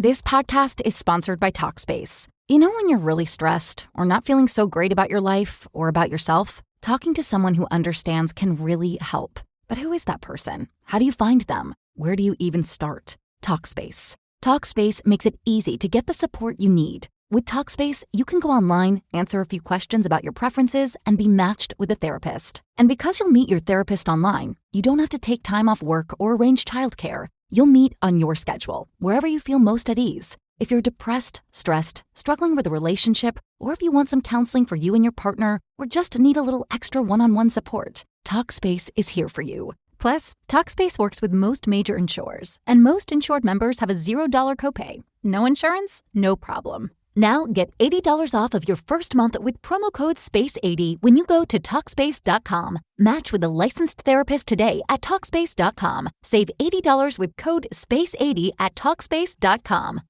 This podcast is sponsored by Talkspace. You know when you're really stressed or not feeling so great about your life or about yourself? Talking to someone who understands can really help. But who is that person? How do you find them? Where do you even start? Talkspace. Talkspace makes it easy to get the support you need. With Talkspace, you can go online, answer a few questions about your preferences, and be matched with a therapist. And because you'll meet your therapist online, you don't have to take time off work or arrange childcare. You'll meet on your schedule, wherever you feel most at ease. If you're depressed, stressed, struggling with a relationship, or if you want some counseling for you and your partner, or just need a little extra one-on-one support, Talkspace is here for you. Plus, Talkspace works with most major insurers, and most insured members have a $0 copay. No insurance? No problem. Now get $80 off of your first month with promo code SPACE80 when you go to Talkspace.com. Match with a licensed therapist today at Talkspace.com. Save $80 with code SPACE80 at Talkspace.com.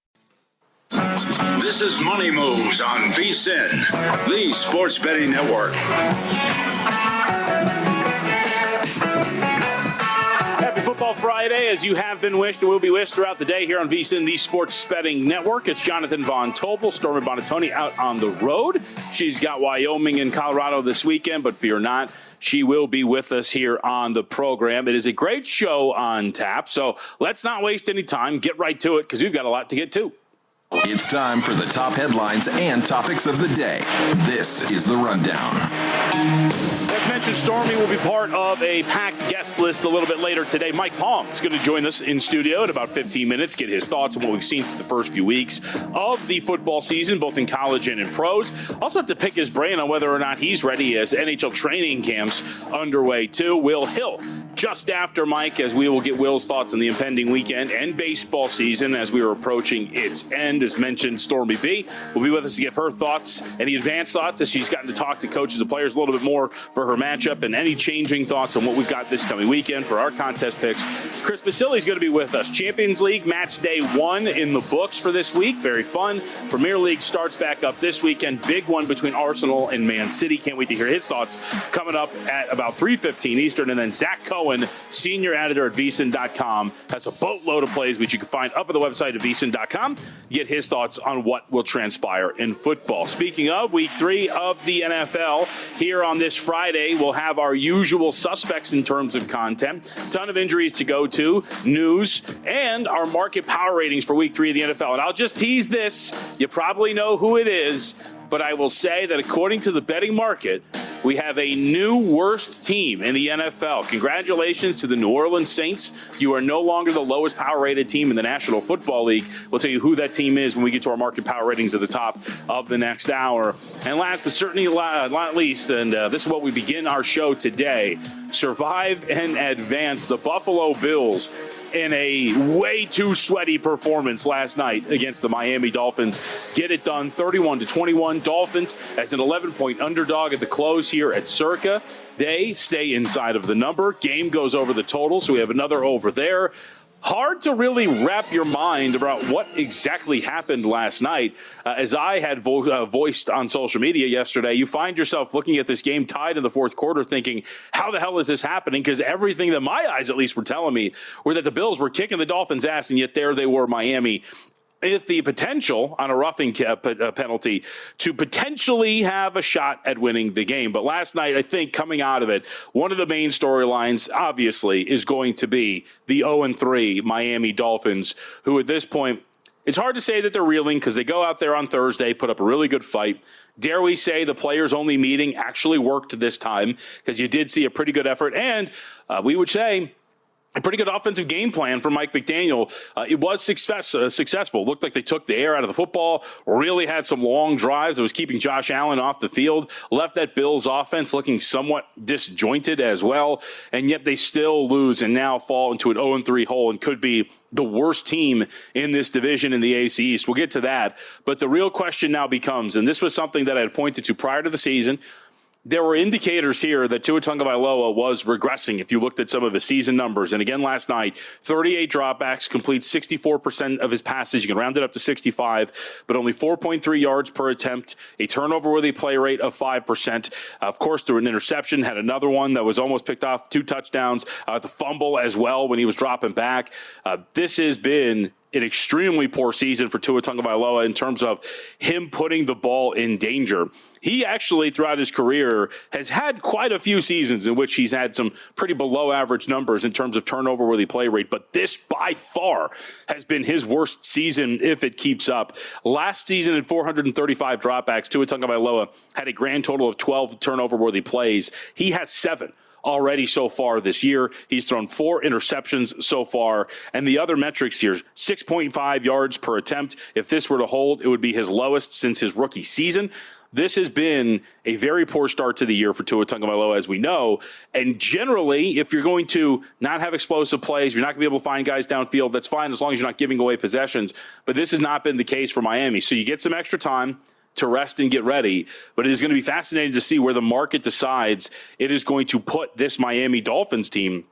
This is Money Moves on VSiN, the Sports Betting Network. Football Friday, as you have been wished and will be wished throughout the day here on VSiN, the Sports Betting Network. It's Jonathan Von Tobel, Stormy Buonantony out on the road. She's got Wyoming and Colorado this weekend, but fear not, she will be with us here on the program. It is a great show on tap, so let's not waste any time. Get right to it, because we've got a lot to get to. It's time for the top headlines and topics of the day. This is The Rundown. As mentioned, Stormy will be part of a packed guest list a little bit later today. Mike Palm is going to join us in studio in about 15 minutes, get his thoughts on what we've seen for the first few weeks of the football season, both in college and in pros. Also have to pick his brain on whether or not he's ready as NHL training camps underway too. Will Hill just after Mike, as we will get Will's thoughts on the impending weekend and baseball season as we are approaching its end. As mentioned, Stormy B will be with us to give her thoughts, any advanced thoughts as she's gotten to talk to coaches and players a little bit more for her matchup, and any changing thoughts on what we've got this coming weekend for our contest picks. Chris Vasili is going to be with us. Champions League match day 1 in the books for this week. Very fun. Premier League starts back up this weekend. Big one between Arsenal and Man City. Can't wait to hear his thoughts coming up at about 3:15 Eastern. And then Zach Cohen, senior editor at VSiN.com, has a boatload of plays which you can find up at the website at VSiN.com. Get his thoughts on what will transpire in football. Speaking of week 3 of the NFL, here on this Friday, we'll have our usual suspects in terms of content. Ton of injuries to go to, news, and our market power ratings for week 3 of the NFL. And I'll just tease this. You probably know who it is, but I will say that according to the betting market, we have a new worst team in the NFL. Congratulations to the New Orleans Saints. You are no longer the lowest power-rated team in the National Football League. We'll tell you who that team is when we get to our market power ratings at the top of the next hour. And last but certainly not least, and this is what we begin our show today, survive and advance. The Buffalo Bills in a way too sweaty performance last night against the Miami Dolphins. Get it done, 31-21. Dolphins as an 11-point underdog at the close here at Circa. They stay inside of the number. Game goes over the total, so we have another over there. Hard to really wrap your mind about what exactly happened last night. As I had voiced on social media yesterday, you find yourself looking at this game tied in the fourth quarter thinking, how the hell is this happening? Because everything that my eyes at least were telling me were that the Bills were kicking the Dolphins' ass, and yet there they were, Miami, with the potential on a roughing penalty to potentially have a shot at winning the game. But last night, I think coming out of it, one of the main storylines, obviously, is going to be the 0-3 Miami Dolphins, who at this point, it's hard to say that they're reeling because they go out there on Thursday, put up a really good fight. Dare we say the players-only meeting actually worked this time, because you did see a pretty good effort, and we would say a pretty good offensive game plan for Mike McDaniel. It was successful. Looked like they took the air out of the football, really had some long drives that was keeping Josh Allen off the field, left that Bills offense looking somewhat disjointed as well, and yet they still lose and now fall into an 0-3 hole and could be the worst team in this division in the AFC East. We'll get to that. But the real question now becomes, and this was something that I had pointed to prior to the season, there were indicators here that Tua Tagovailoa was regressing if you looked at some of his season numbers. And again, last night, 38 dropbacks, completes 64% of his passes. You can round it up to 65, but only 4.3 yards per attempt, a turnover-worthy play rate of 5%. Of course, through an interception, had another one that was almost picked off, 2 touchdowns, the fumble as well when he was dropping back. This has been an extremely poor season for Tua Tagovailoa in terms of him putting the ball in danger. He actually, throughout his career, has had quite a few seasons in which he's had some pretty below-average numbers in terms of turnover-worthy play rate, but this, by far, has been his worst season if it keeps up. Last season, in 435 dropbacks, Tua Tagovailoa had a grand total of 12 turnover-worthy plays. He has 7 already so far this year. He's thrown 4 interceptions so far. And the other metrics here, 6.5 yards per attempt. If this were to hold, it would be his lowest since his rookie season. This has been a very poor start to the year for Tua Tagovailoa, as we know. And generally, if you're going to not have explosive plays, you're not going to be able to find guys downfield, that's fine as long as you're not giving away possessions. But this has not been the case for Miami. So you get some extra time to rest and get ready. But it is going to be fascinating to see where the market decides it is going to put this Miami Dolphins team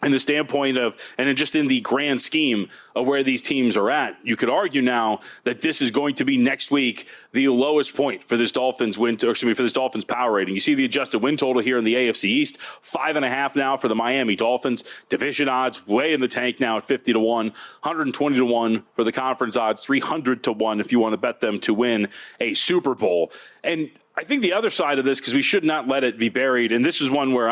in the standpoint of, and just in the grand scheme of where these teams are at. You could argue now that this is going to be next week the lowest point for this Dolphins for this Dolphins power rating. You see the adjusted win total here in the AFC East, 5.5 now for the Miami Dolphins. Division odds way in the tank now at 50-1, 120-1 for the conference odds, 300-1 if you want to bet them to win a Super Bowl. And I think the other side of this, because we should not let it be buried, and this is one where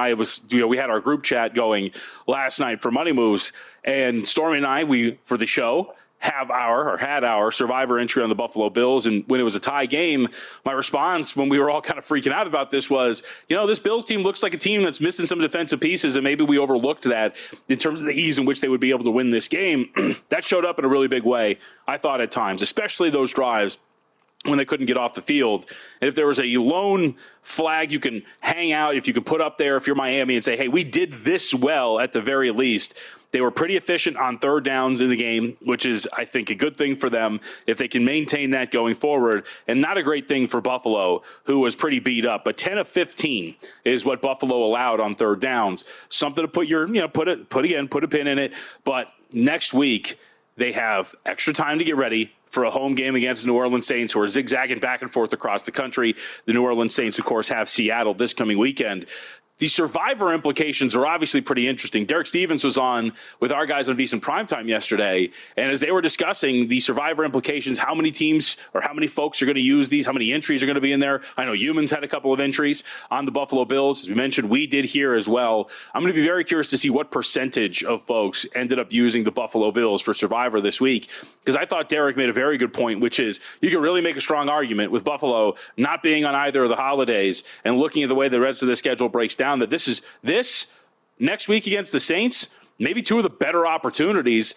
we had our group chat going last night for Money Moves, and Stormy and I, for the show, had our survivor entry on the Buffalo Bills. And when it was a tie game, my response when we were all kind of freaking out about this was, this Bills team looks like a team that's missing some defensive pieces, and maybe we overlooked that in terms of the ease in which they would be able to win this game. That showed up in a really big way, I thought, at times, especially those drives when they couldn't get off the field. And if there was a lone flag you can hang out, if you can put up there, if you're Miami, and say, hey, we did this well at the very least. They were pretty efficient on third downs in the game, which is, I think, a good thing for them if they can maintain that going forward, and not a great thing for Buffalo, who was pretty beat up. But 10 of 15 is what Buffalo allowed on third downs. Something to put a pin in it. But next week, they have extra time to get ready for a home game against the New Orleans Saints, who are zigzagging back and forth across the country. The New Orleans Saints, of course, have Seattle this coming weekend. The survivor implications are obviously pretty interesting. Derek Stevens was on with our guys on VSiN Primetime yesterday, and as they were discussing the survivor implications, how many teams or how many folks are going to use these, how many entries are going to be in there. I know Humans had a couple of entries on the Buffalo Bills. As we mentioned, we did here as well. I'm going to be very curious to see what percentage of folks ended up using the Buffalo Bills for survivor this week, because I thought Derek made a very good point, which is you can really make a strong argument with Buffalo not being on either of the holidays and looking at the way the rest of the schedule breaks down, that this next week against the Saints, maybe two of the better opportunities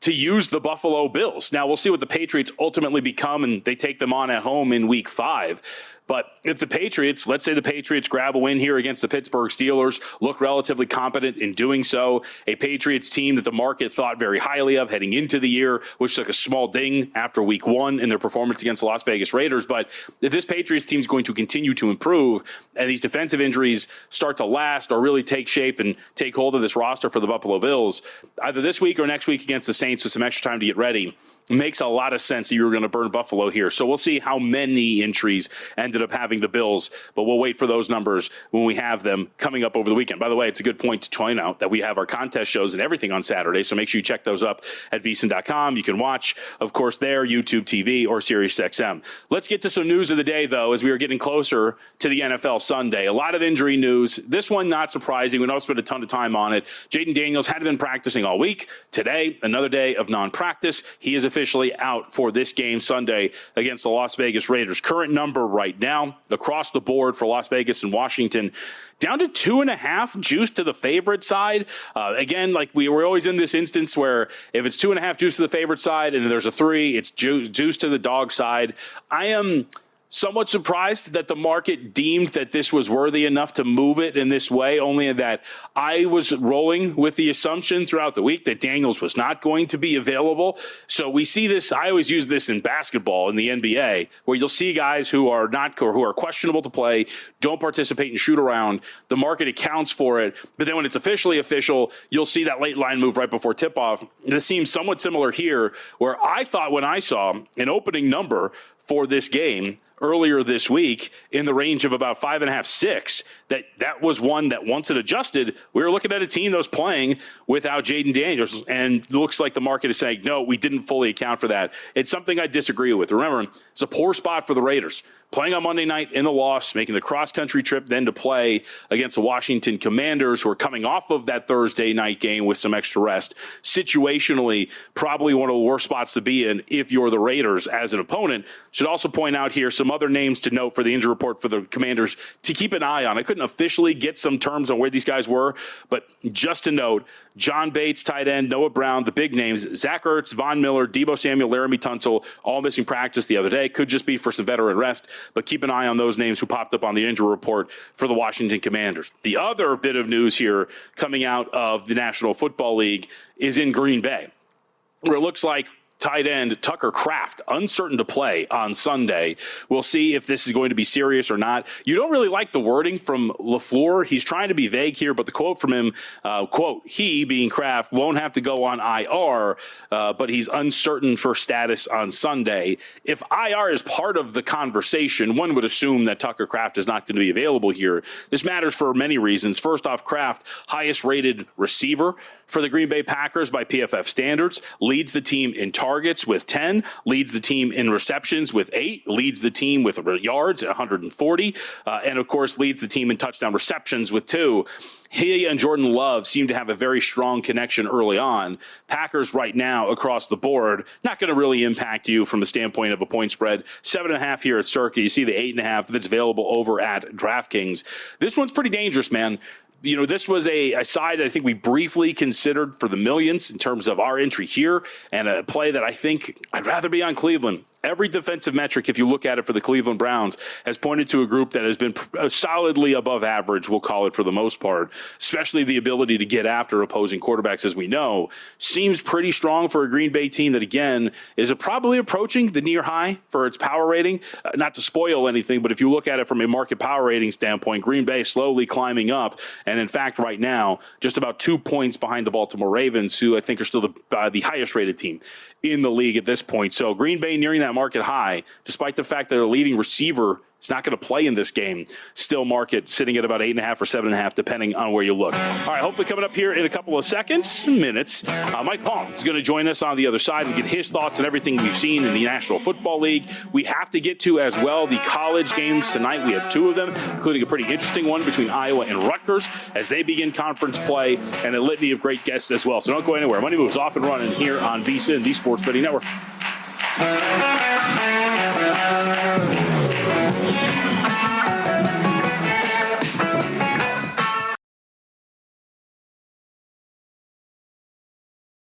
to use the Buffalo Bills. Now, we'll see what the Patriots ultimately become, and they take them on at home in week 5. But if the Patriots, let's say the Patriots grab a win here against the Pittsburgh Steelers, look relatively competent in doing so, a Patriots team that the market thought very highly of heading into the year, which took a small ding after week 1 in their performance against the Las Vegas Raiders. But if this Patriots team is going to continue to improve and these defensive injuries start to last or really take shape and take hold of this roster for the Buffalo Bills, either this week or next week against the Saints with some extra time to get ready, makes a lot of sense that you were going to burn Buffalo here. So we'll see how many entries ended up having the Bills, but we'll wait for those numbers when we have them coming up over the weekend. By the way, it's a good point to point out that we have our contest shows and everything on Saturday, so make sure you check those up at VSiN.com. You can watch, of course, there, YouTube TV or SiriusXM. Let's get to some news of the day, though, as we are getting closer to the NFL Sunday. A lot of injury news. This one, not surprising. We don't spend a ton of time on it. Jaden Daniels had been practicing all week. Today, another day of non-practice. He is officially out for this game Sunday against the Las Vegas Raiders. Current number right now across the board for Las Vegas and Washington, down to 2.5 juice to the favorite side. Again, like we're always in this instance where if it's 2.5 juice to the favorite side and there's a 3, it's juice to the dog side. I am somewhat surprised that the market deemed that this was worthy enough to move it in this way, only that I was rolling with the assumption throughout the week that Daniels was not going to be available. So we see this, I always use this in basketball in the NBA, where you'll see guys who are questionable to play, don't participate in shoot around. The market accounts for it, but then when it's officially official, you'll see that late line move right before tip-off. This seems somewhat similar here, where I thought when I saw an opening number for this game earlier this week in the range of about 5.5, 6. That was one that once it adjusted, we were looking at a team that was playing without Jaden Daniels, and it looks like the market is saying, no, we didn't fully account for that. It's something I disagree with. Remember, it's a poor spot for the Raiders. Playing on Monday night in the loss, making the cross-country trip then to play against the Washington Commanders, who are coming off of that Thursday night game with some extra rest. Situationally, probably one of the worst spots to be in if you're the Raiders as an opponent. Should also point out here some other names to note for the injury report for the Commanders to keep an eye on. I couldn't officially get some terms on where these guys were, but just to note, John Bates, tight end, Noah Brown, the big names, Zach Ertz, Von Miller, Deebo Samuel, Laramie Tunsil, all missing practice the other day. Could just be for some veteran rest, but keep an eye on those names who popped up on the injury report for the Washington Commanders. The other bit of news here coming out of the National Football League is in Green Bay, where it looks like tight end Tucker Kraft, uncertain to play on Sunday. We'll see if this is going to be serious or not. You don't really like the wording from LaFleur. He's trying to be vague here, but the quote from him, quote, he, being Kraft, won't have to go on IR, but he's uncertain for status on Sunday. If IR is part of the conversation, one would assume that Tucker Kraft is not going to be available here. This matters for many reasons. First off, Kraft, highest rated receiver for the Green Bay Packers by PFF standards, leads the team in targets with 10, leads the team in receptions with 8, leads the team with yards at 140, and of course leads the team in touchdown receptions with 2. He and Jordan Love seem to have a very strong connection early on. Packers right now across the board, not going to really impact you from the standpoint of a point spread. 7.5 here at Circa. You see the 8.5 that's available over at DraftKings. This one's pretty dangerous, man. You know, this was a side that I think we briefly considered for the millions in terms of our entry here, and a play that I think I'd rather be on Cleveland. Every defensive metric, if you look at it for the Cleveland Browns, has pointed to a group that has been solidly above average, we'll call it for the most part, especially the ability to get after opposing quarterbacks, as we know, seems pretty strong for a Green Bay team that, again, is probably approaching the near high for its power rating. Not to spoil anything, but if you look at it from a market power rating standpoint, Green Bay slowly climbing up, and in fact, right now, just about 2 points behind the Baltimore Ravens, who I think are still the highest rated team in the league at this point. So Green Bay nearing that market high, despite the fact that their leading receiver is not going to play in this game. Still market sitting at about 8.5 or 7.5, depending on where you look. All right, hopefully coming up here in a couple of minutes, Mike Palm is going to join us on the other side and get his thoughts on everything we've seen in the National Football League. We have to get to as well the college games tonight. We have 2 of them, including a pretty interesting one between Iowa and Rutgers as they begin conference play, and a litany of great guests as well. So don't go anywhere. Money Moves off and running here on VSiN, the Sports Betting Network.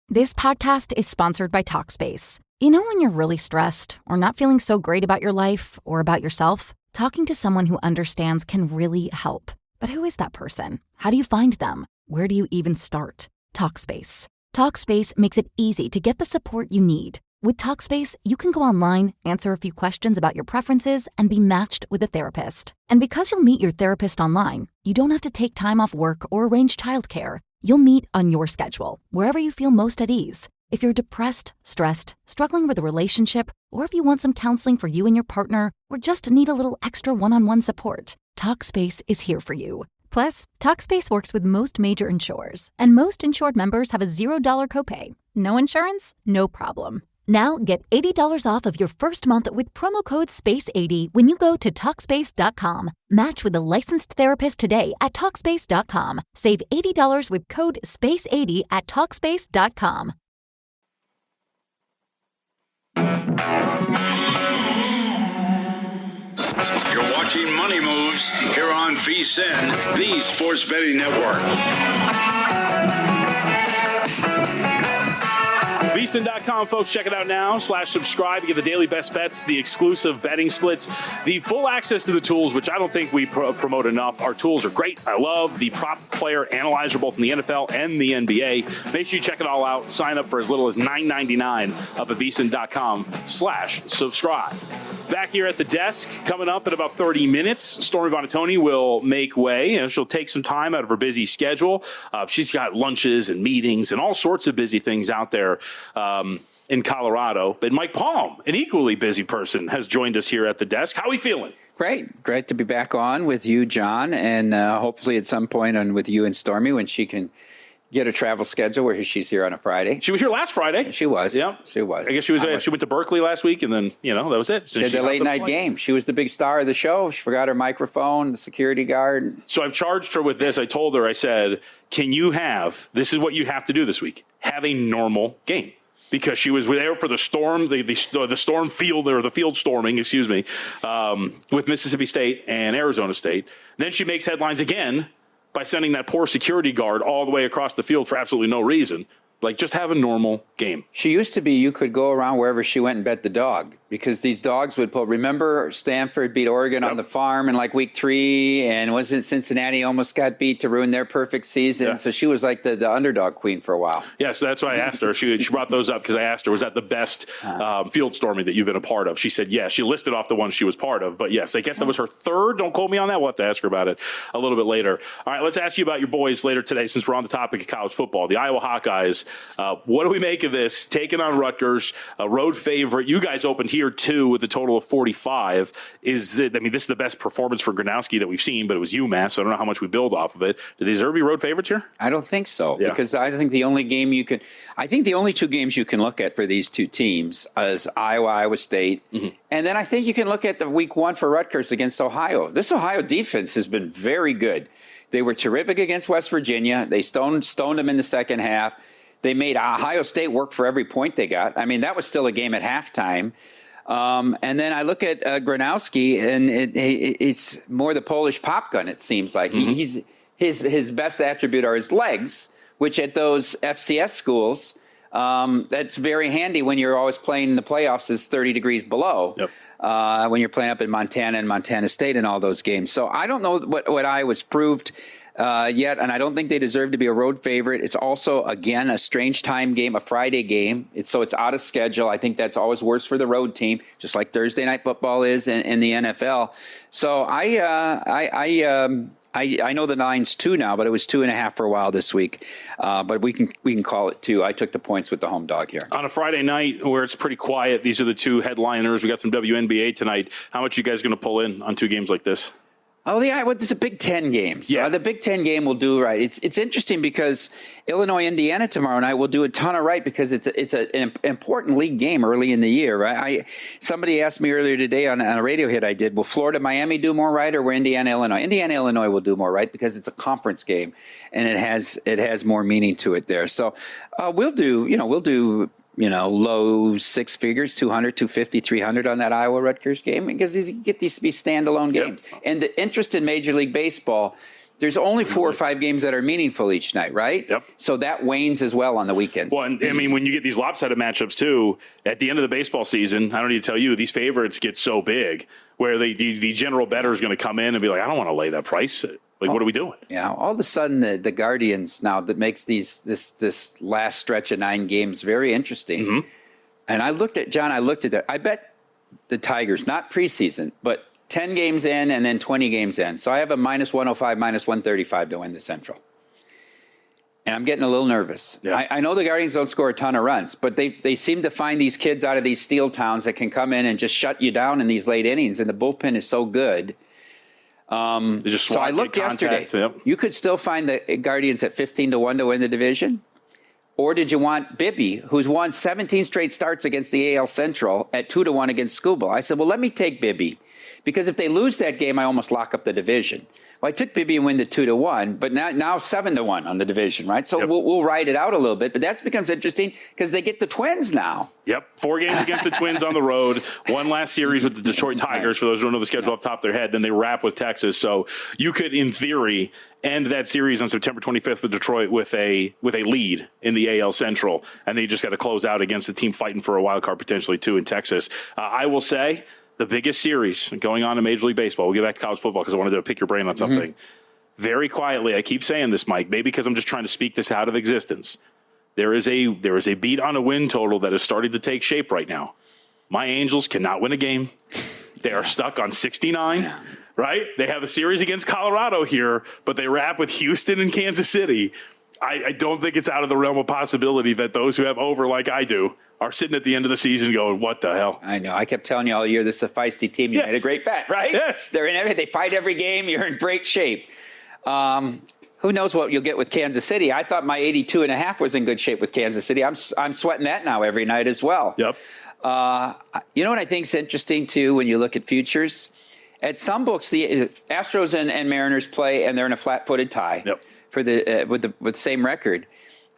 This podcast is sponsored by Talkspace. You know when you're really stressed or not feeling so great about your life or about yourself? Talking to someone who understands can really help. But who is that person? How do you find them? Where do you even start? Talkspace. Talkspace makes it easy to get the support you need. With Talkspace, you can go online, answer a few questions about your preferences, and be matched with a therapist. And because you'll meet your therapist online, you don't have to take time off work or arrange childcare. You'll meet on your schedule, wherever you feel most at ease. If you're depressed, stressed, struggling with a relationship, or if you want some counseling for you and your partner, or just need a little extra one-on-one support, Talkspace is here for you. Plus, Talkspace works with most major insurers, and most insured members have a $0 copay. No insurance? No problem. Now get $80 off of your first month with promo code SPACE80 when you go to Talkspace.com. Match with a licensed therapist today at Talkspace.com. Save $80 with code SPACE80 at Talkspace.com. You're watching Money Moves here on VSiN, the Sports Betting Network. VSiN.com, folks. Check it out now. /subscribe. You get the daily best bets, the exclusive betting splits, the full access to the tools, which I don't think we promote enough. Our tools are great. I love the prop player analyzer, both in the NFL and the NBA. Make sure you check it all out. Sign up for as little as $9.99 up at VSiN.com/subscribe. Back here at the desk, coming up in about 30 minutes, Stormy Buonantony will make way, and she'll take some time out of her busy schedule. She's got lunches and meetings and all sorts of busy things out there. in Colorado. But Mike Palm, an equally busy person, has joined us here at the desk. How are we feeling? Great to be back on with you, John, and hopefully at some point on with you and Stormy when she can get a travel schedule where she's here on a Friday. She was here last Friday. She was. Yeah, she was. I guess she was. She went to Berkeley last week, and then that was it. She had the late night game. She was the big star of the show. She forgot her microphone, the security guard. So I've charged her with this. I told her, I said, "Can you have? This is what you have to do this week. Have a normal game." Because she was there for the storm, the storm field, or the field storming, excuse me, with Mississippi State and Arizona State. Then she makes headlines again by sending that poor security guard all the way across the field for absolutely no reason. Like, just have a normal game. She used to be, you could go around wherever she went and bet the dog because these dogs would pull. Remember Stanford beat Oregon on the farm in like week 3, and wasn't Cincinnati almost got beat to ruin their perfect season? Yeah. So she was like the underdog queen for a while. Yeah, so that's why I asked her. She brought those up because I asked her, was that the best field storming that you've been a part of? She said yes. She listed off the ones she was part of. But yes, I guess that was her third. Don't quote me on that. We'll have to ask her about it a little bit later. All right, let's ask you about your boys later today since we're on the topic of college football. The Iowa Hawkeyes. What do we make of this? Taking on Rutgers, a road favorite. You guys opened here, too, with a total of 45. This is the best performance for Gronowski that we've seen, but it was UMass, so I don't know how much we build off of it. Do they deserve to be road favorites here? I don't think so, because I think the only two games you can look at for these two teams is Iowa State, and then I think you can look at the week 1 for Rutgers against Ohio. This Ohio defense has been very good. They were terrific against West Virginia. They stoned them in the second half. They made Ohio State work for every point they got. I mean, that was still a game at halftime. And then I look at Gronowski, and it's more the Polish pop gun, it seems like. His best attribute are his legs, which at those FCS schools, that's very handy when you're always playing in the playoffs is 30 degrees below. Yep. When you're playing up in Montana and Montana State and all those games. So I don't know what Iowa's proved yet, and I don't think they deserve to be a road favorite. It's also, again, a strange time game, a Friday game. It's out of schedule. I think that's always worse for the road team, just like Thursday night football is in the NFL. So I know the line's 2 now, but it was 2.5 for a while this week. But we can call it 2. I took the points with the home dog here. On a Friday night where it's pretty quiet, these are the 2 headliners. We got some WNBA tonight. How much are you guys going to pull in on 2 games like this? Oh, yeah. Well, it's a Big Ten game. So the Big Ten game will do right. It's interesting because Illinois, Indiana tomorrow night will do a ton of right because it's an important league game early in the year, right? Somebody asked me earlier today on a radio hit I did, will Florida, Miami do more right, or will Indiana, Illinois? Indiana, Illinois will do more right because it's a conference game and it has more meaning to it there. So we'll do low 6 figures, 200, 250, 300 on that Iowa Rutgers game because you get these to be standalone games. And the interest in Major League Baseball, there's only 4 or 5 games that are meaningful each night, right? Yep. So that wanes as well on the weekends. Well, and I mean, when you get these lopsided matchups too, at the end of the baseball season, I don't need to tell you, these favorites get so big where the general bettor is going to come in and be like, I don't want to lay that price. Like, what are we doing? Yeah, all of a sudden the Guardians now that makes this last stretch of 9 games very interesting. And I looked at that. I bet the Tigers, not preseason, but 10 games in and then 20 games in. So I have a minus 105, minus 135 to win the Central. And I'm getting a little nervous. Yeah. I know the Guardians don't score a ton of runs, but they seem to find these kids out of these steel towns that can come in and just shut you down in these late innings. And the bullpen is so good. So I looked yesterday. Yep. You could still find the Guardians at 15-1 to win the division. Or did you want Bibby, who's won 17 straight starts against the AL Central, at 2-1 against Scuba? I said, well, let me take Bibby. Because if they lose that game, I almost lock up the division. Well, I took Bibby and win the 2-1, but now 7-1 on the division, right? So we'll ride it out a little bit. But that becomes interesting because they get the Twins now. Yep, 4 games against the Twins on the road. 1 last series with the Detroit Tigers, for those who don't know the schedule off the top of their head. Then they wrap with Texas. So you could, in theory, end that series on September 25th with Detroit with a lead in the AL Central. And they just got to close out against the team fighting for a wild card potentially, too, in Texas. I will say the biggest series going on in Major League Baseball. We'll get back to college football because I wanted to pick your brain on something. Very quietly, I keep saying this, Mike, maybe because I'm just trying to speak this out of existence. There is a beat on a win total that is starting to take shape right now. My Angels cannot win a game. They are stuck on 69, right? They have a series against Colorado here, but they wrap with Houston and Kansas City. I don't think it's out of the realm of possibility that those who have over like I do are sitting at the end of the season going, what the hell? I know. I kept telling you all year, this is a feisty team. You made a great bet, right? Yes. They're in everything. They fight every game. You're in great shape. Who knows what you'll get with Kansas City? I thought my 82.5 was in good shape with Kansas City. I'm sweating that now every night as well. Yep. You know what I think is interesting, too, when you look at futures? At some books, the Astros and Mariners play, and they're in a flat-footed tie for with the same record.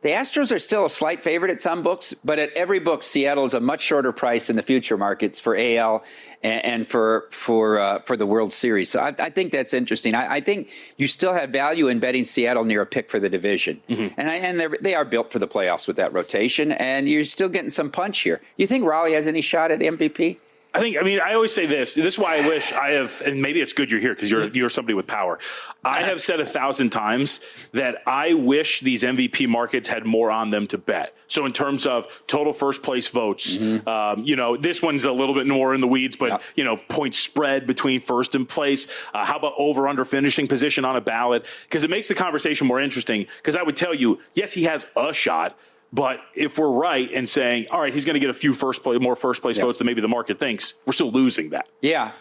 The Astros are still a slight favorite at some books, but at every book, Seattle is a much shorter price in the future markets for AL and for the World Series. So I think that's interesting. I think you still have value in betting Seattle near a pick for the division, and they are built for the playoffs with that rotation, and you're still getting some punch here. You think Raleigh has any shot at the MVP? I always say this. This is why I wish I have, and maybe it's good you're here because you're somebody with power. I have said 1,000 times that I wish these MVP markets had more on them to bet. So in terms of total first place votes, this one's a little bit more in the weeds, but points spread between first and place. How about over under finishing position on a ballot? Because it makes the conversation more interesting. Because I would tell you, yes, he has a shot. But if we're right in saying, all right, he's going to get a few more first place votes than maybe the market thinks, we're still losing that. Yeah,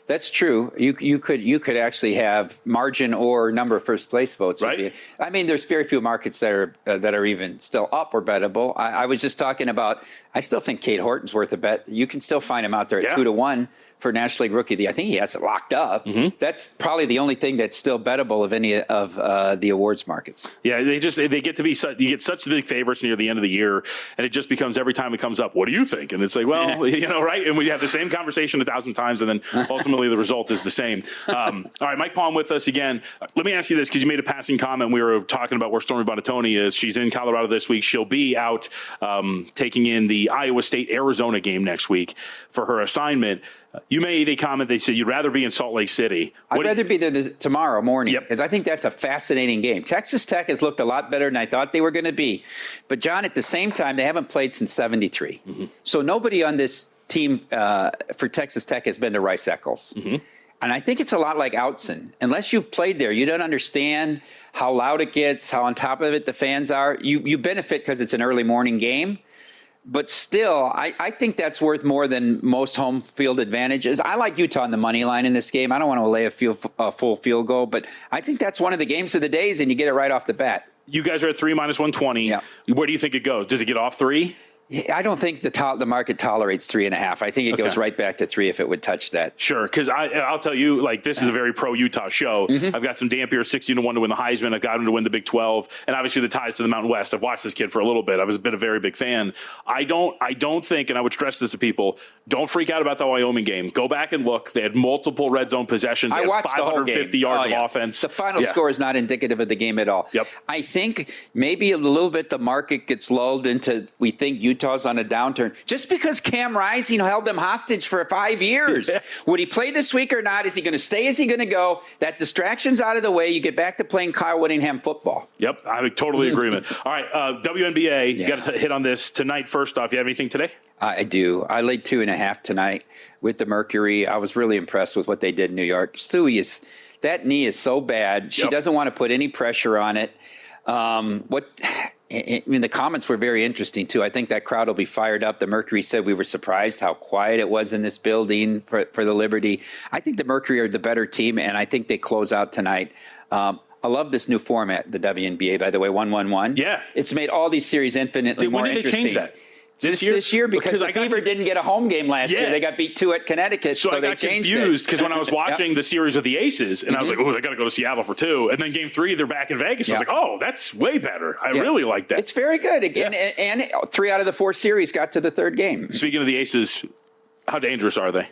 that's true. You could actually have margin or number of first place votes. Right. I mean, there's very few markets that are even still up or bettable. I was just talking about. I still think Cade Horton's worth a bet. You can still find him out there at 2-1 for National League Rookie of the Year. I think he has it locked up. That's probably the only thing that's still bettable of any of the awards markets. Yeah, they get to be you get such big favorites near the end of the year, and it just becomes every time it comes up, what do you think? And it's like, well, right? And we have the same conversation 1,000 times, and then ultimately the result is the same. All right, Mike Palm with us again. Let me ask you this, because you made a passing comment. We were talking about where Stormy Buonantony is. She's in Colorado this week. She'll be out taking in the Iowa State-Arizona game next week for her assignment. You made a comment. They said you'd rather be in Salt Lake City. I'd rather be there tomorrow morning because I think that's a fascinating game. Texas Tech has looked a lot better than I thought they were going to be. But, John, at the same time, they haven't played since 73. So nobody on this team for Texas Tech has been to Rice Eccles. And I think it's a lot like Outson. Unless you've played there, you don't understand how loud it gets, how on top of it the fans are. You benefit because it's an early morning game. But still, I think that's worth more than most home field advantages. I like Utah on the money line in this game. I don't want to lay a full field goal, but I think that's one of the games of the days, and you get it right off the bat. You guys are at 3 minus 120. Yeah. Where do you think it goes? Does it get off 3? I don't think the market tolerates 3.5. I think it goes right back to 3 if it would touch that. Sure, because I'll tell you, this is a very pro-Utah show. I've got some Dampier 16-1 to win the Heisman. I've got him to win the Big 12, and obviously the ties to the Mountain West. I've watched this kid for a little bit. I've been a very big fan. I don't think, and I would stress this to people, don't freak out about the Wyoming game. Go back and look. They had multiple red zone possessions. They I watched 550 yards of offense. The final score is not indicative of the game at all. Yep. I think maybe a little bit the market gets lulled into we think Utah's on a downturn. Just because Cam Rising held them hostage for 5 years. Yes. Would he play this week or not? Is he going to stay? Is he going to go? That distraction's out of the way. You get back to playing Kyle Whittingham football. Yep, I'm totally in agreement. All right, WNBA, you got to hit on this tonight. First off, you have anything today? I do. I laid 2.5 tonight with the Mercury. I was really impressed with what they did in New York. Suey that knee is so bad. She doesn't want to put any pressure on it. The comments were very interesting, too. I think that crowd will be fired up. The Mercury said we were surprised how quiet it was in this building for the Liberty. I think the Mercury are the better team, and I think they close out tonight. I love this new format, the WNBA, by the way, 1-1-1. Yeah. It's made all these series infinitely more interesting. When did they change that? This year because the Fever didn't get a home game last year. They got beat 2 at Connecticut, so they changed it. I got confused because when I was watching the series with the Aces, and I was like, oh, they got to go to Seattle for 2. And then game 3, they're back in Vegas. I was like, oh, that's way better. I really like that. It's very good. Again, and 3 out of the 4 series got to the 3rd game. Speaking of the Aces, how dangerous are they?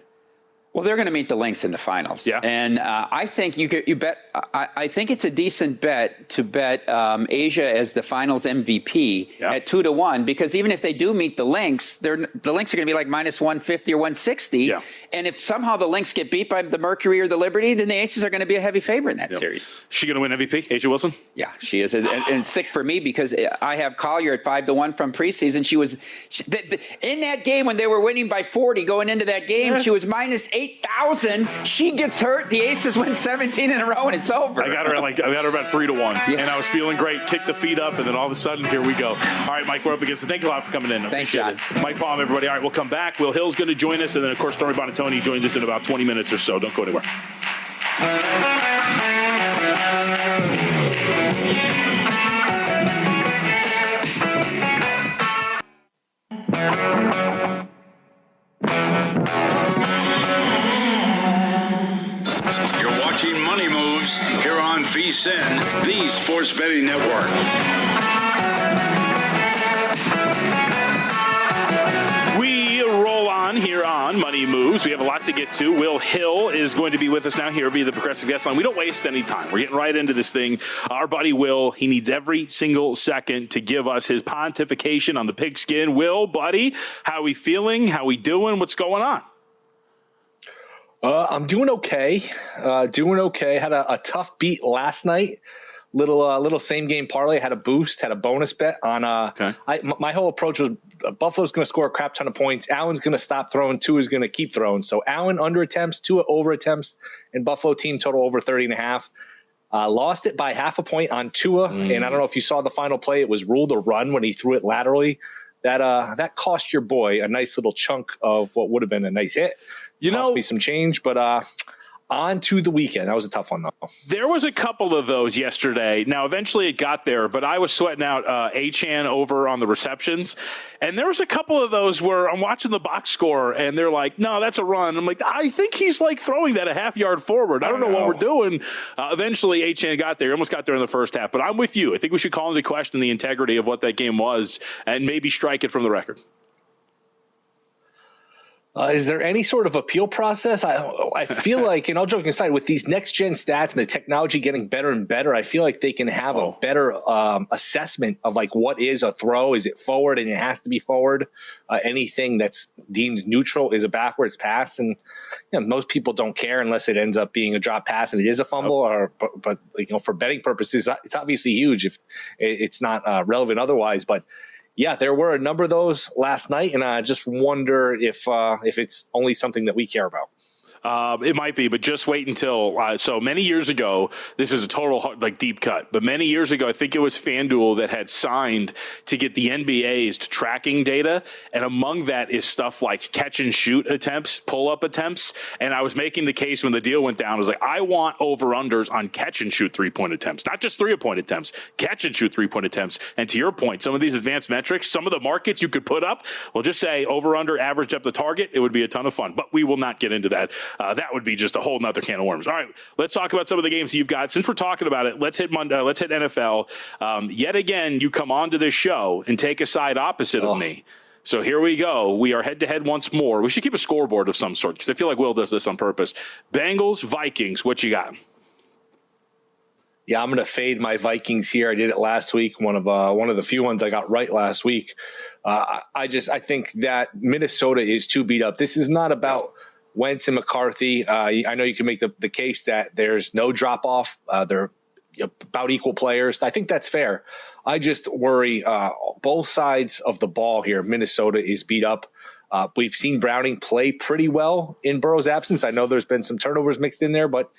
Well, they're going to meet the Lynx in the finals. Yeah. And I think you bet. I think it's a decent bet to bet Asia as the finals MVP at 2-1, because even if they do meet the Lynx, the Lynx are going to be like minus 150 or 160. Yeah. And if somehow the Lynx get beat by the Mercury or the Liberty, then the Aces are going to be a heavy favorite in that series. Is she going to win MVP, Asia Wilson? Yeah, she is. And it's sick for me because I have Collier at 5-1 from preseason. She was in that game when they were winning by 40 going into that game. She was minus 8 8,000. She gets hurt. The Aces win 17 in a row, and it's over. I got her about 3-1, and I was feeling great. Kicked the feet up, and then all of a sudden, here we go. All right, Mike, we're up against it. Thank you a lot for coming in. Thanks, John. Mike Palm, everybody. All right, we'll come back. Will Hill's going to join us, and then, of course, Stormy Buonantony joins us in about 20 minutes or so. Don't go anywhere. You're watching Money Moves here on VSiN, the Sports Betting Network. We roll on here on Money Moves. We have a lot to get to. Will Hill is going to be with us now. Here will be the Progressive Guest Line. We don't waste any time. We're getting right into this thing. Our buddy Will, he needs every single second to give us his pontification on the pigskin. Will, buddy, how we feeling? How we doing? What's going on? I'm doing okay. Had a tough beat last night. Little same game parlay. Had a boost. Had a bonus bet on. Okay. My whole approach was Buffalo's going to score a crap ton of points. Allen's going to stop throwing. Tua is going to keep throwing. So Allen under attempts, Tua over attempts, and Buffalo team total over 30.5. Lost it by half a point on Tua, and I don't know if you saw the final play. It was ruled a run when he threw it laterally. That cost your boy a nice little chunk of what would have been a nice hit. Cost me some change, but on to the weekend. That was a tough one, though. There was a couple of those yesterday. Now, eventually it got there, but I was sweating out Achane over on the receptions. And there was a couple of those where I'm watching the box score, and they're like, no, that's a run. I'm like, I think he's like throwing that a half yard forward. I don't know what we're doing. Eventually, Achane got there. He almost got there in the first half. But I'm with you. I think we should call into question the integrity of what that game was and maybe strike it from the record. Is there any sort of appeal process? I feel like, and all joking aside, with these next-gen stats and the technology getting better and better, I feel like they can have a better assessment of like what is a throw. Is it forward and it has to be forward? Anything that's deemed neutral is a backwards pass. And most people don't care unless it ends up being a drop pass and it is a fumble. But for betting purposes, it's obviously huge if it's not relevant otherwise. But yeah, there were a number of those last night, and I just wonder if it's only something that we care about. It might be, but just wait until so many years ago, this is a total deep cut, but many years ago, I think it was FanDuel that had signed to get the NBA's tracking data. And among that is stuff like catch and shoot attempts, pull up attempts. And I was making the case when the deal went down. I was like, I want over unders on catch and shoot 3-point attempts, not just 3-point attempts, catch and shoot 3-point attempts. And to your point, some of these advanced metrics, some of the markets you could put up, we'll just say over under average depth of target. It would be a ton of fun, but we will not get into that. That would be just a whole nother can of worms. All right, let's talk about some of the games you've got. Since we're talking about it, let's hit Monday. Let's hit NFL. Yet again, you come on to this show and take a side opposite of me. So here we go. We are head-to-head once more. We should keep a scoreboard of some sort because I feel like Will does this on purpose. Bengals, Vikings, what you got? Yeah, I'm going to fade my Vikings here. I did it last week. One of the few ones I got right last week. I think that Minnesota is too beat up. This is not about Wentz and McCarthy. I know you can make the case that there's no drop off. They're about equal players. I think that's fair. I just worry both sides of the ball here. Minnesota is beat up. We've seen Browning play pretty well in Burrow's absence. I know there's been some turnovers mixed in there, but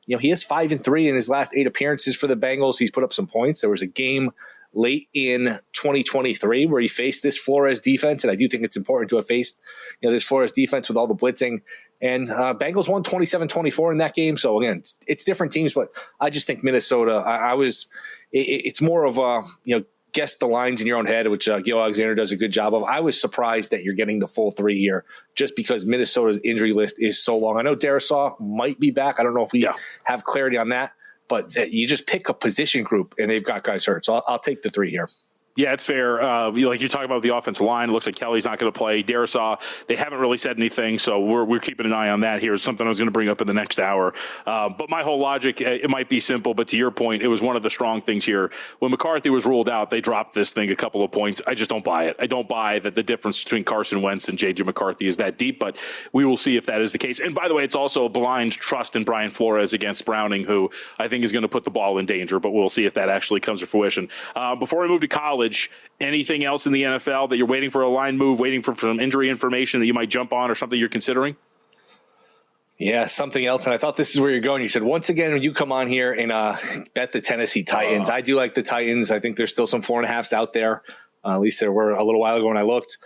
he is 5-3 in his last 8 appearances for the Bengals. He's put up some points. There was a game late in 2023 where he faced this Flores defense, and I do think it's important to have faced this Flores defense with all the blitzing. And Bengals won 27-24 in that game. So again, it's different teams, but I just think Minnesota. It's more of a guess the lines in your own head, which Gil Alexander does a good job of. I was surprised that you're getting the full 3 here, just because Minnesota's injury list is so long. I know Darisaw might be back. I don't know if we have clarity on that. But you just pick a position group, and they've got guys hurt. So I'll take the 3 here. Yeah, it's fair. Like you're talking about the offensive line, it looks like Kelly's not going to play. Darisaw, they haven't really said anything, so we're keeping an eye on that here. It's something I was going to bring up in the next hour. But my whole logic, it might be simple, but to your point, it was one of the strong things here. When McCarthy was ruled out, they dropped this thing a couple of points. I just don't buy it. I don't buy that the difference between Carson Wentz and J.J. McCarthy is that deep, but we will see if that is the case. And by the way, it's also a blind trust in Brian Flores against Browning, who I think is going to put the ball in danger, but we'll see if that actually comes to fruition. Before we move to college, anything else in the NFL that you're waiting for a line move, waiting for some injury information that you might jump on or something you're considering? Yeah, something else. And I thought this is where you're going. You said, once again, when you come on here and bet the Tennessee Titans, I do like the Titans. I think there's still some 4.5s out there. At least there were a little while ago when I looked.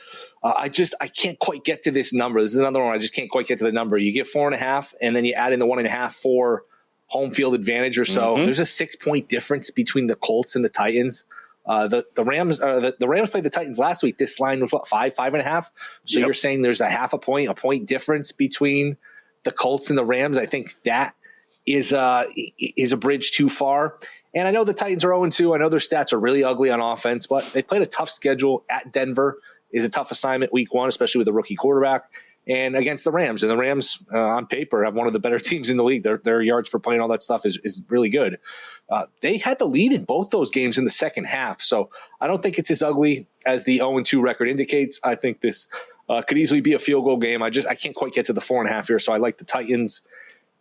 I can't quite get to this number. This is another one. I just can't quite get to the number. You get 4.5, and then you add in the 1.5 for home field advantage or so. Mm-hmm. There's a 6-point difference between the Colts and the Titans. The Rams played the Titans last week. This line was what, 5.5? So You're saying there's a point difference between the Colts and the Rams. I think that is a bridge too far. And I know the Titans are 0-2. I know their stats are really ugly on offense, but they played a tough schedule at Denver. Is a tough assignment week 1, especially with a rookie quarterback, and against the Rams. And the Rams, on paper, have one of the better teams in the league. Their yards per play and all that stuff is really good. They had the lead in both those games in the second half. So I don't think it's as ugly as the 0-2 record indicates. I think this could easily be a field goal game. I can't quite get to the 4.5 here. So I like the Titans.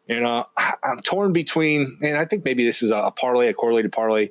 And I'm torn between, and I think maybe this is a correlated parlay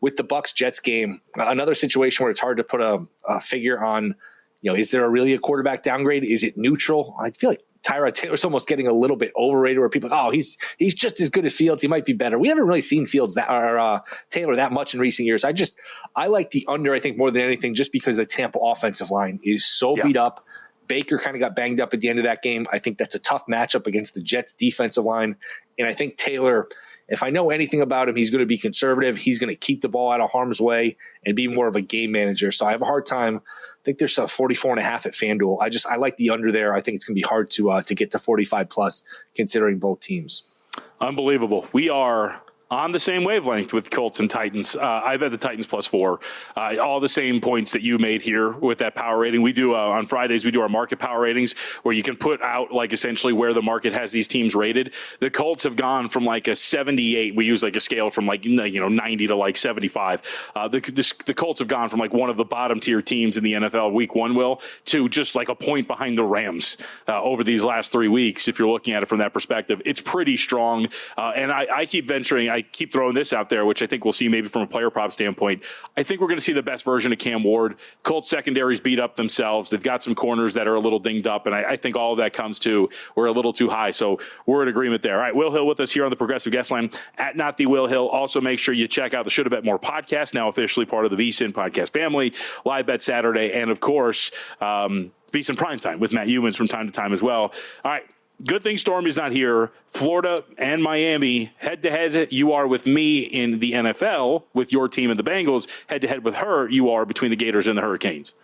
with the Bucs-Jets game. Another situation where it's hard to put a figure on, is there really a quarterback downgrade? Is it neutral? I feel like Tyrod Taylor's almost getting a little bit overrated, where people are, he's just as good as Fields. He might be better. We haven't really seen Fields Taylor that much in recent years. I like the under, I think, more than anything, just because the Tampa offensive line is so beat up. Baker kind of got banged up at the end of that game. I think that's a tough matchup against the Jets defensive line. And I think Taylor, if I know anything about him, he's going to be conservative. He's going to keep the ball out of harm's way and be more of a game manager. So I have a hard time. I think there's a 44.5 at FanDuel. I like the under there. I think it's going to be hard to get to 45 plus considering both teams. Unbelievable. We are on the same wavelength with Colts and Titans. I bet the Titans +4. All the same points that you made here with that power rating. We do on Fridays, we do our market power ratings where you can put out like essentially where the market has these teams rated. The Colts have gone from like a 78. We use like a scale from like 90 to like 75. The Colts have gone from like one of the bottom tier teams in the NFL week 1 to just like a point behind the Rams over these last 3 weeks. If you're looking at it from that perspective, it's pretty strong. And I keep venturing. I keep throwing this out there, which I think we'll see maybe from a player prop standpoint. I think we're going to see the best version of Cam Ward. Colts secondaries beat up themselves. They've got some corners that are a little dinged up, and I think all of that comes to we're a little too high. So we're in agreement there. All right, Will Hill with us here on the Progressive Guest Line at Not The Will Hill. Also, make sure you check out the Should Have Bet More podcast, now officially part of the VSiN podcast family. Live Bet Saturday, and of course, VSiN Primetime with Matt Humans from time to time as well. All right. Good thing Stormy's not here. Florida and Miami, head-to-head, you are with me in the NFL with your team and the Bengals. Head-to-head with her, you are between the Gators and the Hurricanes.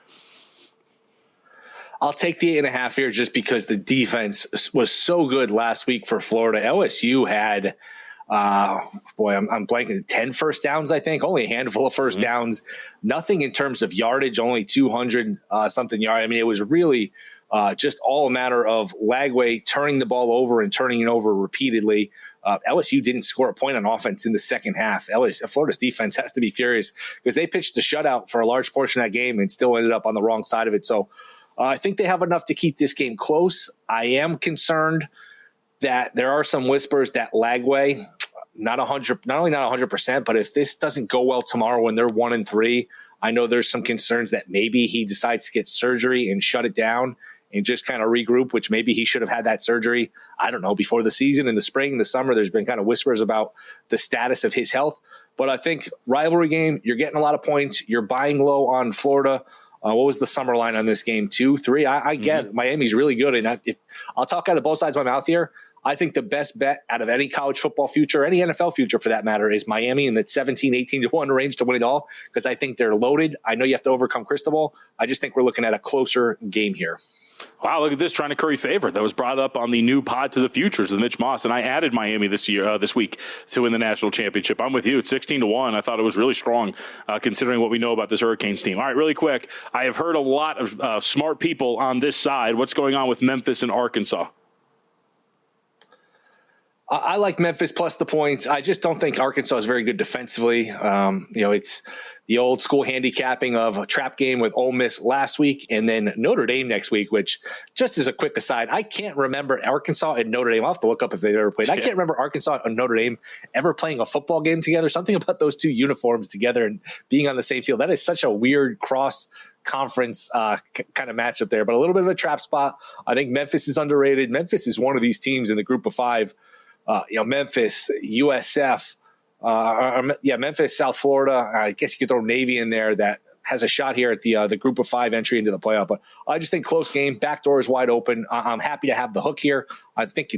I'll take the 8.5 here just because the defense was so good last week for Florida. LSU had, I'm blanking, 10 first downs, I think. Only a handful of first downs. Nothing in terms of yardage, only 200-something yards. I mean, it was really just all a matter of Lagway turning the ball over and turning it over repeatedly. LSU didn't score a point on offense in the second half. Florida's defense has to be furious because they pitched a shutout for a large portion of that game and still ended up on the wrong side of it. So I think they have enough to keep this game close. I am concerned that there are some whispers that Lagway, not only not 100%, but if this doesn't go well tomorrow when they're 1-3, I know there's some concerns that maybe he decides to get surgery and shut it down and just kind of regroup, which maybe he should have had that surgery, I don't know, before the season, in the spring, in the summer. There's been kind of whispers about the status of his health. But I think rivalry game, you're getting a lot of points. You're buying low on Florida. What was the summer line on this game? 2, 3? I get Miami's really good. And I'll talk out of both sides of my mouth here. I think the best bet out of any college football future, any NFL future for that matter, is Miami in that 17, 18-1 range to win it all, because I think they're loaded. I know you have to overcome Cristobal. I just think we're looking at a closer game here. Wow, look at this, trying to curry favor. That was brought up on the new Pod to the Futures with Mitch Moss, and I added Miami this week to win the national championship. I'm with you. It's 16-1. I thought it was really strong considering what we know about this Hurricanes team. All right, really quick. I have heard a lot of smart people on this side. What's going on with Memphis and Arkansas? I like Memphis plus the points. I just don't think Arkansas is very good defensively. It's the old school handicapping of a trap game with Ole Miss last week and then Notre Dame next week, which, just as a quick aside, I can't remember Arkansas and Notre Dame. I'll have to look up if they've ever played. I can't remember Arkansas and Notre Dame ever playing a football game together. Something about those two uniforms together and being on the same field. That is such a weird cross conference kind of matchup there, but a little bit of a trap spot. I think Memphis is underrated. Memphis is one of these teams in the group of five. Memphis, USF, Memphis, South Florida. I guess you could throw Navy in there that has a shot here at the group of five entry into the playoff. But I just think close game, back door is wide open. I'm happy to have the hook here. I think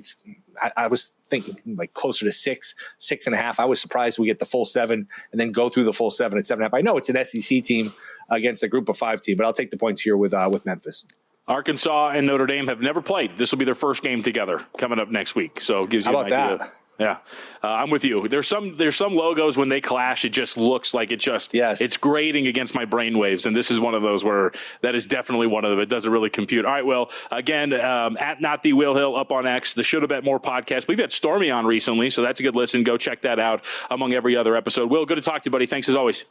I was thinking like closer to 6.5. I was surprised we get the full 7 and then go through the full 7 at 7.5. I know it's an SEC team against a group of 5 team, but I'll take the points here with Memphis. Arkansas and Notre Dame have never played. This will be their first game together coming up next week. So it gives you an idea. That? Yeah, I'm with you. There's some logos when they clash, it just looks like it's grating against my brainwaves, and this is one of those where that is definitely one of them. It doesn't really compute. All right, well, again, at Not the Will Hill up on X, the Should Have Bet More podcast. We've had Stormy on recently, so that's a good listen. Go check that out among every other episode. Will, good to talk to you, buddy. Thanks as always.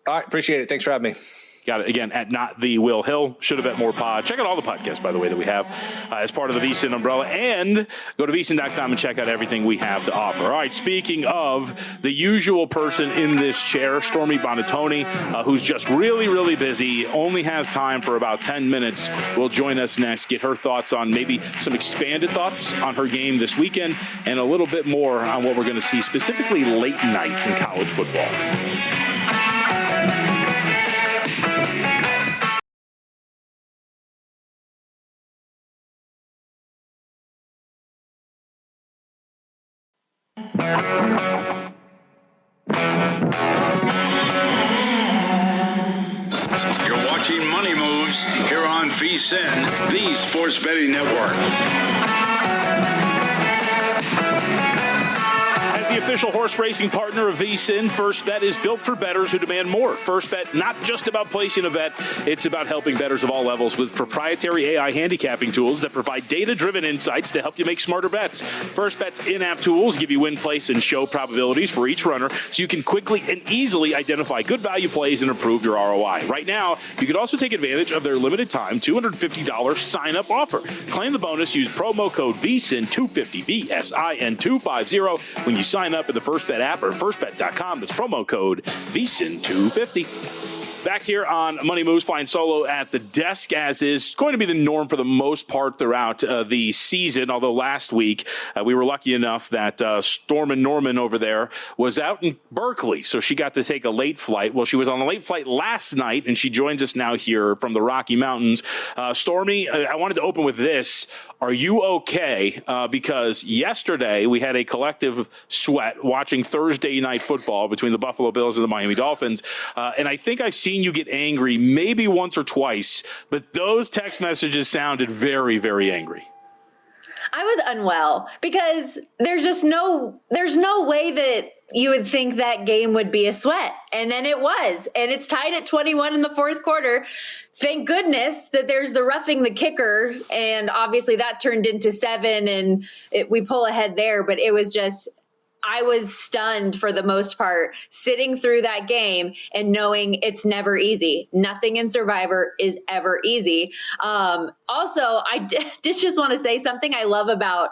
All right, appreciate it. Thanks for having me. Got it. Again, at Not the Will Hill. Should Have Bet More pod. Check out all the podcasts, by the way, that we have as part of the VSiN umbrella. And go to VSiN.com and check out everything we have to offer. All right, speaking of the usual person in this chair, Stormy Buonantony, who's just really, really busy, only has time for about 10 minutes, will join us next, get her thoughts on maybe some expanded thoughts on her game this weekend and a little bit more on what we're going to see specifically late nights in college football. You're watching Money Moves here on VSiN, the Sports Betting Network. As the official horse racing partner of VSiN, First Bet is built for bettors who demand more. First Bet, not just about placing a bet, it's about helping bettors of all levels with proprietary AI handicapping tools that provide data-driven insights to help you make smarter bets. First Bet's in-app tools give you win, place, and show probabilities for each runner so you can quickly and easily identify good value plays and improve your ROI. Right now, you can also take advantage of their limited time $250 sign-up offer. Claim the bonus, use promo code VSIN250, VSIN250 when you sign up in the First Bet app or firstbet.com. That's promo code VSIN250. Back here on Money Moves, flying solo at the desk, as is going to be the norm for the most part throughout the season. Although last week we were lucky enough that Stormin' Norman over there was out in Berkeley, so she got to take a late flight. Well, she was on a late flight last night, and she joins us now here from the Rocky Mountains. Stormy, I wanted to open with this. Are you okay? Because yesterday we had a collective sweat watching Thursday night football between the Buffalo Bills and the Miami Dolphins, and I think I've seen you get angry maybe once or twice, but those text messages sounded very, very angry. I was unwell because there's no way that you would think that game would be a sweat. And then it was, and it's tied at 21 in the fourth quarter. Thank goodness that there's the roughing the kicker. And obviously that turned into 7 and we pull ahead there, but it was just, I was stunned for the most part, sitting through that game and knowing it's never easy. Nothing in Survivor is ever easy. Also, I did just want to say something I love about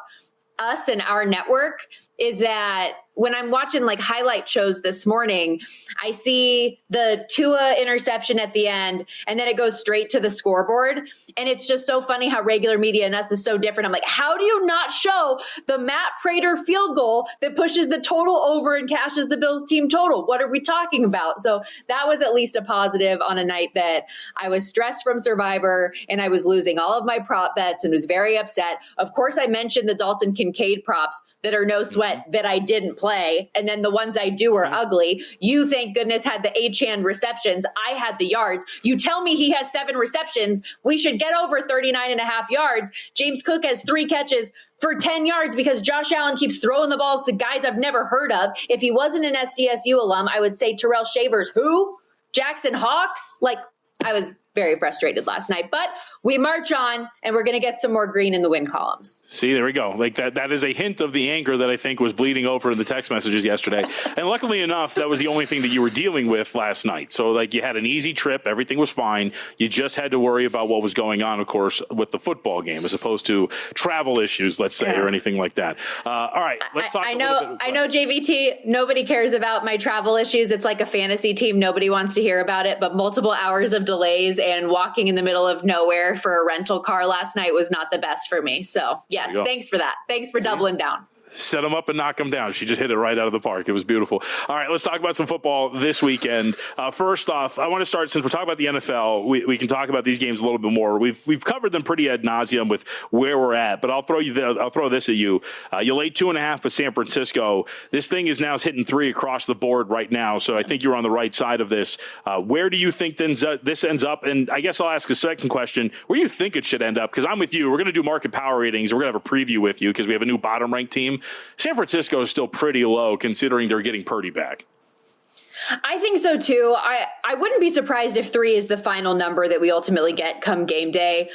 us and our network is that when I'm watching like highlight shows this morning, I see the Tua interception at the end, and then it goes straight to the scoreboard. And it's just so funny how regular media and us is so different. I'm like, how do you not show the Matt Prater field goal that pushes the total over and cashes the Bills team total? What are we talking about? So that was at least a positive on a night that I was stressed from Survivor and I was losing all of my prop bets and was very upset. Of course, I mentioned the Dalton Kincaid props that are no sweat that I didn't play. And then the ones I do are ugly. You, thank goodness, had the Achane receptions. I had the yards. You tell me he has 7 receptions. We should get over 39.5 yards. James Cook has 3 catches for 10 yards because Josh Allen keeps throwing the balls to guys I've never heard of. If he wasn't an SDSU alum, I would say Terrell Shavers. Who? Jackson Hawks? Like, I was very frustrated last night. But we march on, and we're going to get some more green in the win columns. See, there we go. Like that is a hint of the anger that I think was bleeding over in the text messages yesterday. And luckily enough, that was the only thing that you were dealing with last night. So like you had an easy trip. Everything was fine. You just had to worry about what was going on, of course, with the football game as opposed to travel issues, let's say, or anything like that. All right, let's talk I know, JVT, nobody cares about my travel issues. It's like a fantasy team. Nobody wants to hear about it, but multiple hours of delays and walking in the middle of nowhere for a rental car last night was not the best for me. So, yes, thanks for that. Thanks for doubling down. Set them up and knock them down. She just hit it right out of the park. It was beautiful. All right, let's talk about some football this weekend. First off, I want to start, since we're talking about the NFL, we can talk about these games a little bit more. We've covered them pretty ad nauseum with where we're at, but I'll throw this at you. You laid 2.5 with San Francisco. This thing is now hitting 3 across the board right now, so I think you're on the right side of this. Where do you think this ends up? And I guess I'll ask a second question. Where do you think it should end up? Because I'm with you. We're going to do market power ratings. We're going to have a preview with you because we have a new bottom-ranked team. San Francisco is still pretty low considering they're getting Purdy back. I think so too. I wouldn't be surprised if 3 is the final number that we ultimately get come game day.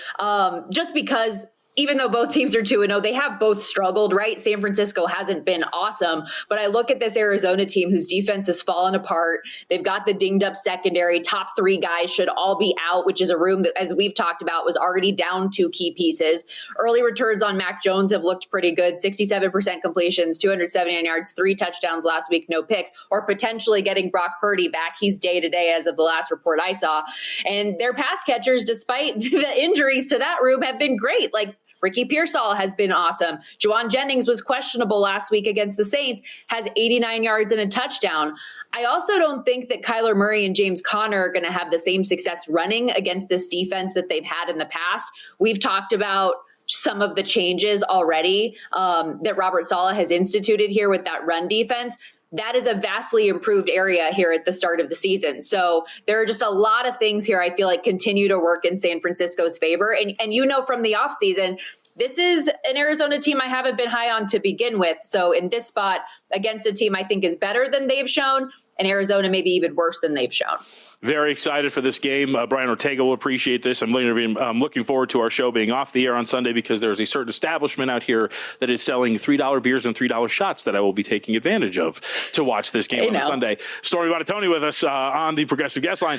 Just because even though both teams are 2-0, they have both struggled, right? San Francisco hasn't been awesome, but I look at this Arizona team whose defense has fallen apart. They've got the dinged up secondary. Top 3 guys should all be out, which is a room that, as we've talked about, was already down 2 key pieces. Early returns on Mac Jones have looked pretty good. 67% completions, 279 yards, 3 touchdowns last week, no picks, or potentially getting Brock Purdy back. He's day to day as of the last report I saw. And their pass catchers, despite the injuries to that room, have been great. Like, Ricky Pearsall has been awesome. Juwan Jennings was questionable last week against the Saints, has 89 yards and a touchdown. I also don't think that Kyler Murray and James Conner are going to have the same success running against this defense that they've had in the past. We've talked about some of the changes already that Robert Saleh has instituted here with that run defense. That is a vastly improved area here at the start of the season. So there are just a lot of things here I feel like continue to work in San Francisco's favor. And you know from the offseason, this is an Arizona team I haven't been high on to begin with. So in this spot, against a team I think is better than they've shown, and Arizona maybe even worse than they've shown. Very excited for this game. Brian Ortega will appreciate this. I'm looking forward to our show being off the air on Sunday because there's a certain establishment out here that is selling $3 beers and $3 shots that I will be taking advantage of to watch this game on Sunday. Stormy Buonantony with us on the Progressive Guest Line.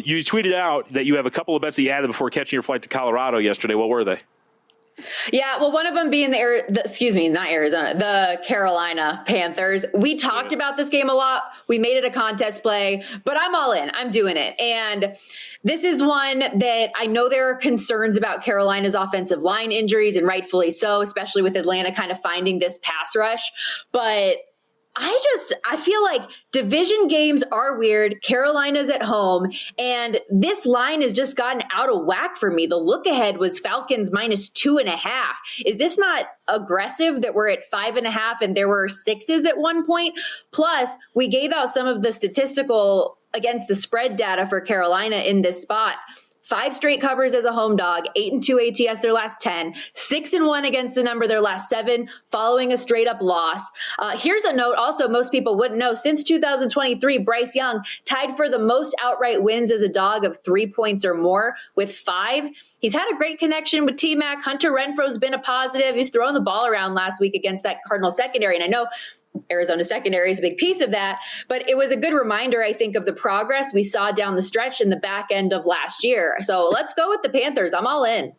You tweeted out that you have a couple of bets that you added before catching your flight to Colorado yesterday. What were they? Yeah, well, one of them being the Carolina Panthers. We talked about this game a lot. We made it a contest play, but I'm all in. I'm doing it. And this is one that I know there are concerns about Carolina's offensive line injuries, and rightfully so, especially with Atlanta kind of finding this pass rush. But I feel like division games are weird. Carolina's at home, and this line has just gotten out of whack for me. The look ahead was Falcons -2.5. Is this not aggressive that we're at 5.5 and there were 6s at one point? Plus, we gave out some of the statistical against the spread data for Carolina in this spot. 5 straight covers as a home dog, 8-2 ATS their last 10, 6-1 against the number their last 7, following a straight up loss. Here's a note also most people wouldn't know. Since 2023, Bryce Young tied for the most outright wins as a dog of 3 points or more with 5. He's had a great connection with T-Mac. Hunter Renfro's been a positive. He's throwing the ball around last week against that Cardinals secondary. And I know Arizona secondary is a big piece of that, but it was a good reminder, I think, of the progress we saw down the stretch in the back end of last year. So let's go with the Panthers. I'm all in.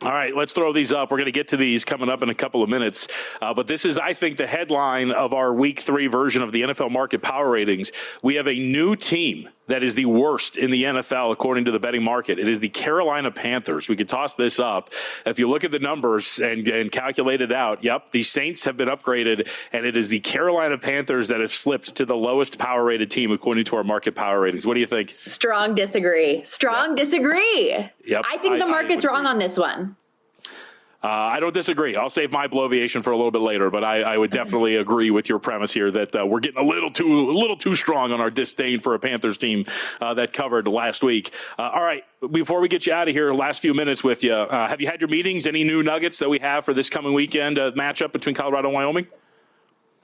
All right, let's throw these up. We're going to get to these coming up in a couple of minutes. But this is, I think, the headline of our Week 3 version of the NFL Market Power Ratings. We have a new team that is the worst in the NFL, according to the betting market. It is the Carolina Panthers. We could toss this up. If you look at the numbers and calculate it out, yep, the Saints have been upgraded, and it is the Carolina Panthers that have slipped to the lowest power-rated team, according to our Market Power Ratings. What do you think? Strong disagree. Disagree. Yep. I think the market's wrong on this one. I don't disagree. I'll save my bloviation for a little bit later, but I would definitely agree with your premise here that we're getting a little too strong on our disdain for a Panthers team that covered last week. All right, before we get you out of here, last few minutes with you. Have you had your meetings? Any new nuggets that we have for this coming weekend matchup between Colorado and Wyoming?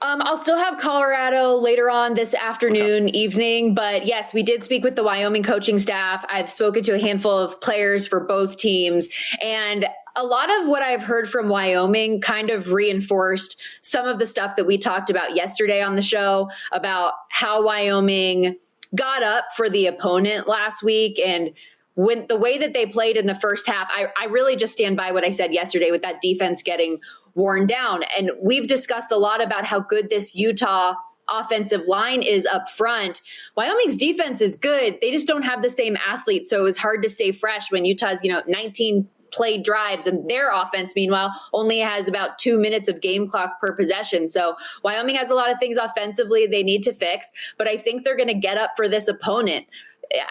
I'll still have Colorado later on this afternoon, evening. But yes, we did speak with the Wyoming coaching staff. I've spoken to a handful of players for both teams. And a lot of what I've heard from Wyoming kind of reinforced some of the stuff that we talked about yesterday on the show about how Wyoming got up for the opponent last week. And when the way that they played in the first half, I really just stand by what I said yesterday with that defense getting worn down. And we've discussed a lot about how good this Utah offensive line is up front. Wyoming's defense is good. They just don't have the same athletes. So it was hard to stay fresh when Utah's, 19 play drives, and their offense, meanwhile, only has about 2 minutes of game clock per possession. So Wyoming has a lot of things offensively they need to fix, but I think they're going to get up for this opponent.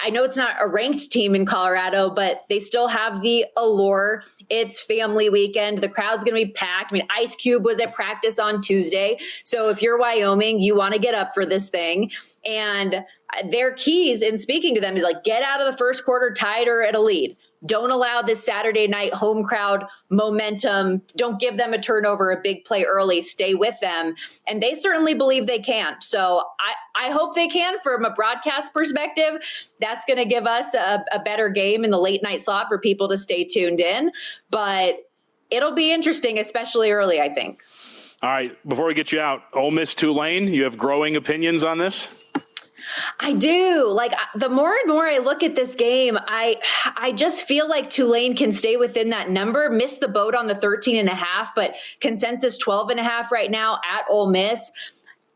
I know it's not a ranked team in Colorado, but they still have the allure. It's family weekend. The crowd's going to be packed. I mean, Ice Cube was at practice on Tuesday. So if you're Wyoming, you want to get up for this thing. And their keys in speaking to them is like, get out of the first quarter tied or at a lead. Don't allow this Saturday night home crowd momentum. Don't give them a turnover, a big play early. Stay with them. And they certainly believe they can. So I hope they can from a broadcast perspective. That's going to give us a better game in the late night slot for people to stay tuned in. But it'll be interesting, especially early, I think. All right. Before we get you out, Ole Miss Tulane, you have growing opinions on this? I do. Like, the more and more I look at this game, I just feel like Tulane can stay within that number, missed the boat on the 13.5, but consensus 12.5 right now at Ole Miss.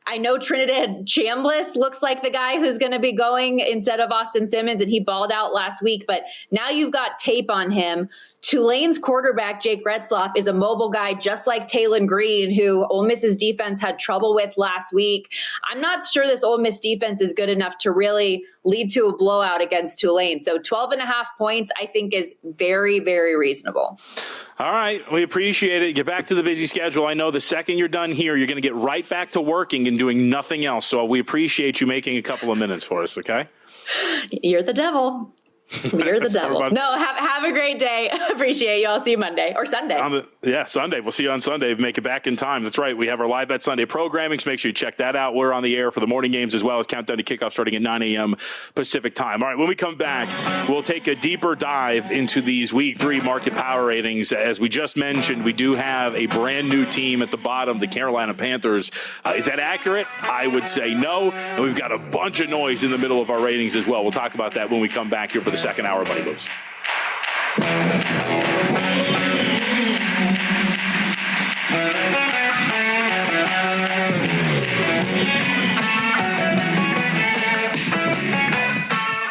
I know Trinidad Chambliss looks like the guy who's going to be going instead of Austin Simmons, and he balled out last week, but now you've got tape on him. Tulane's quarterback, Jake Retzloff, is a mobile guy just like Talon Green, who Ole Miss's defense had trouble with last week. I'm not sure this Ole Miss defense is good enough to really lead to a blowout against Tulane. So 12.5 points, I think, is very, very reasonable. All right. We appreciate it. Get back to the busy schedule. I know the second you're done here, you're going to get right back to working and doing nothing else. So we appreciate you making a couple of minutes for us, okay? You're the devil. You're the devil. No, have a great day. Appreciate you. I'll see you Monday or Sunday. Sunday. We'll see you on Sunday. Make it back in time. That's right. We have our Live Bet Sunday programming, so make sure you check that out. We're on the air for the morning games as well as countdown to kickoff starting at 9 a.m. Pacific time. All right, when we come back, we'll take a deeper dive into these Week 3 market power ratings. As we just mentioned, we do have a brand new team at the bottom, the Carolina Panthers. Is that accurate? I would say no. And we've got a bunch of noise in the middle of our ratings as well. We'll talk about that when we come back here for the second hour of Money Moves.